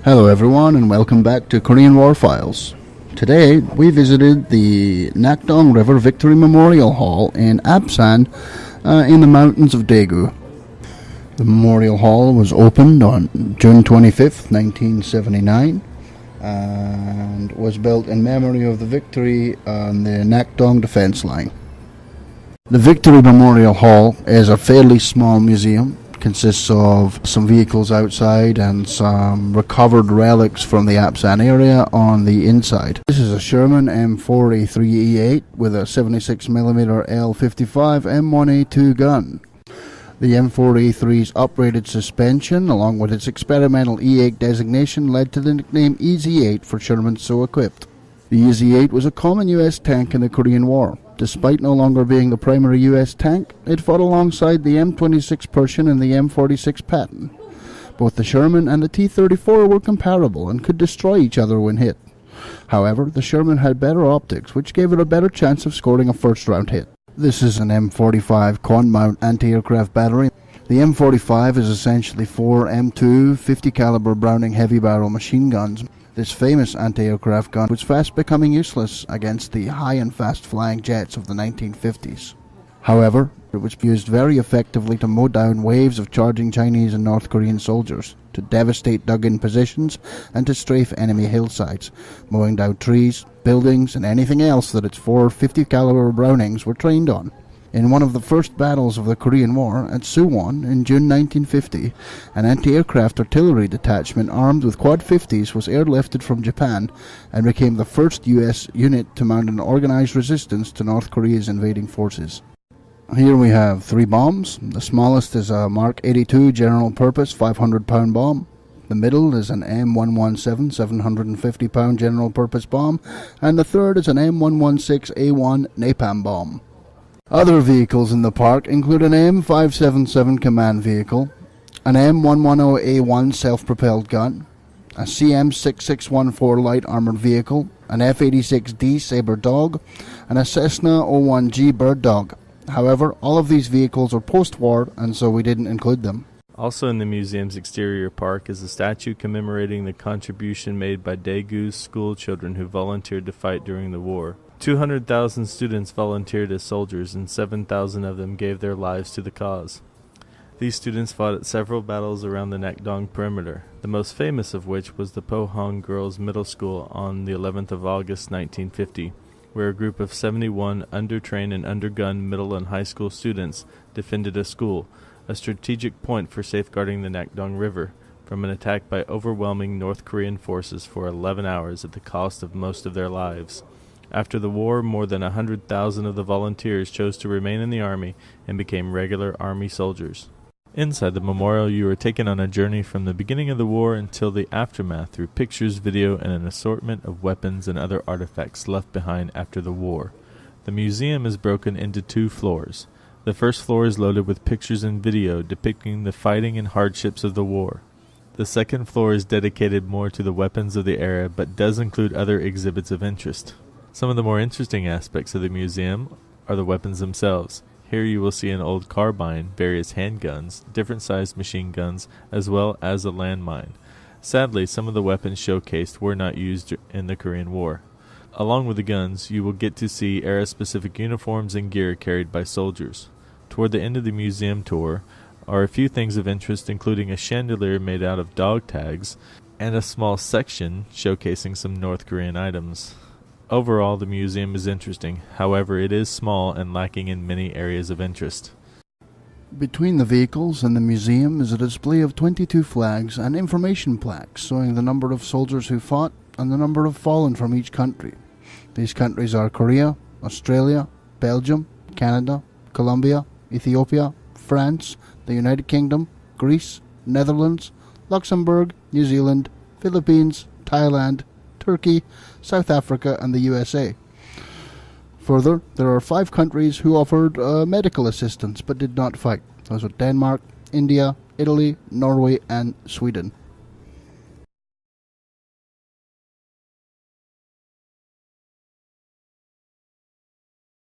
Hello everyone and welcome back to Korean War Files. Today we visited the Nakdong River Victory Memorial Hall in Apsan in the mountains of Daegu. The Memorial Hall was opened on June 25th, 1979 and was built in memory of the victory on the Nakdong defense line. The Victory Memorial Hall is a fairly small museum. Consists of some vehicles outside and some recovered relics from the Apsan area on the inside. This is a Sherman M4A3E8 with a 76mm L55 M1A2 gun. The M4A3's uprated suspension, along with its experimental E8 designation, led to the nickname EZ8 for Sherman so equipped. The EZ8 was a common US tank in the Korean War. Despite no longer being the primary US tank, it fought alongside the M26 Pershing and the M46 Patton. Both the Sherman and the T-34 were comparable and could destroy each other when hit. However, the Sherman had better optics, which gave it a better chance of scoring a first-round hit. This is an M45 con-mount anti-aircraft battery. The M45 is essentially four M2 50 caliber Browning heavy barrel machine guns. This famous anti-aircraft gun was fast becoming useless against the high and fast-flying jets of the 1950s. However, it was used very effectively to mow down waves of charging Chinese and North Korean soldiers, to devastate dug-in positions, and to strafe enemy hillsides, mowing down trees, buildings, and anything else that its four 50 caliber Brownings were trained on. In one of the first battles of the Korean War, at Suwon in June 1950, an anti-aircraft artillery detachment armed with Quad 50s was airlifted from Japan and became the first US unit to mount an organized resistance to North Korea's invading forces. Here we have three bombs. The smallest is a Mark 82 general purpose 500-pound bomb. The middle is an M117 750-pound general purpose bomb, and the third is an M116A1 napalm bomb. Other vehicles in the park include an M577 command vehicle, an M110A1 self-propelled gun, a CM6614 light armored vehicle, an F-86D Sabre Dog, and a Cessna 01G Bird Dog. However, all of these vehicles are post-war, and so we didn't include them. Also in the museum's exterior park is a statue commemorating the contribution made by Daegu's school children who volunteered to fight during the war. 200,000 students volunteered as soldiers, and 7,000 of them gave their lives to the cause. These students fought at several battles around the Nakdong perimeter, the most famous of which was the Pohang Girls Middle School on the 11th of August 1950, where a group of 71 under-trained and under-gunned middle and high school students defended a school, a strategic point for safeguarding the Nakdong River, from an attack by overwhelming North Korean forces for 11 hours at the cost of most of their lives. After the war, more than 100,000 of the volunteers chose to remain in the army and became regular army soldiers. Inside the memorial, you are taken on a journey from the beginning of the war until the aftermath through pictures, video, and an assortment of weapons and other artifacts left behind after the war. The museum is broken into two floors. The first floor is loaded with pictures and video depicting the fighting and hardships of the war. The second floor is dedicated more to the weapons of the era, but does include other exhibits of interest. Some of the more interesting aspects of the museum are the weapons themselves. Here you will see an old carbine, various handguns, different sized machine guns, as well as a landmine. Sadly, some of the weapons showcased were not used in the Korean War. Along with the guns, you will get to see era-specific uniforms and gear carried by soldiers. Toward the end of the museum tour are a few things of interest, including a chandelier made out of dog tags and a small section showcasing some North Korean items. Overall, the museum is interesting. However, it is small and lacking in many areas of interest. Between the vehicles and the museum is a display of 22 flags and information plaques showing the number of soldiers who fought and the number of fallen from each country. These countries are Korea, Australia, Belgium, Canada, Colombia, Ethiopia, France, the United Kingdom, Greece, Netherlands, Luxembourg, New Zealand, Philippines, Thailand, Turkey, South Africa, and the USA. Further, there are 5 countries who offered medical assistance but did not fight. Those are Denmark, India, Italy, Norway, and Sweden.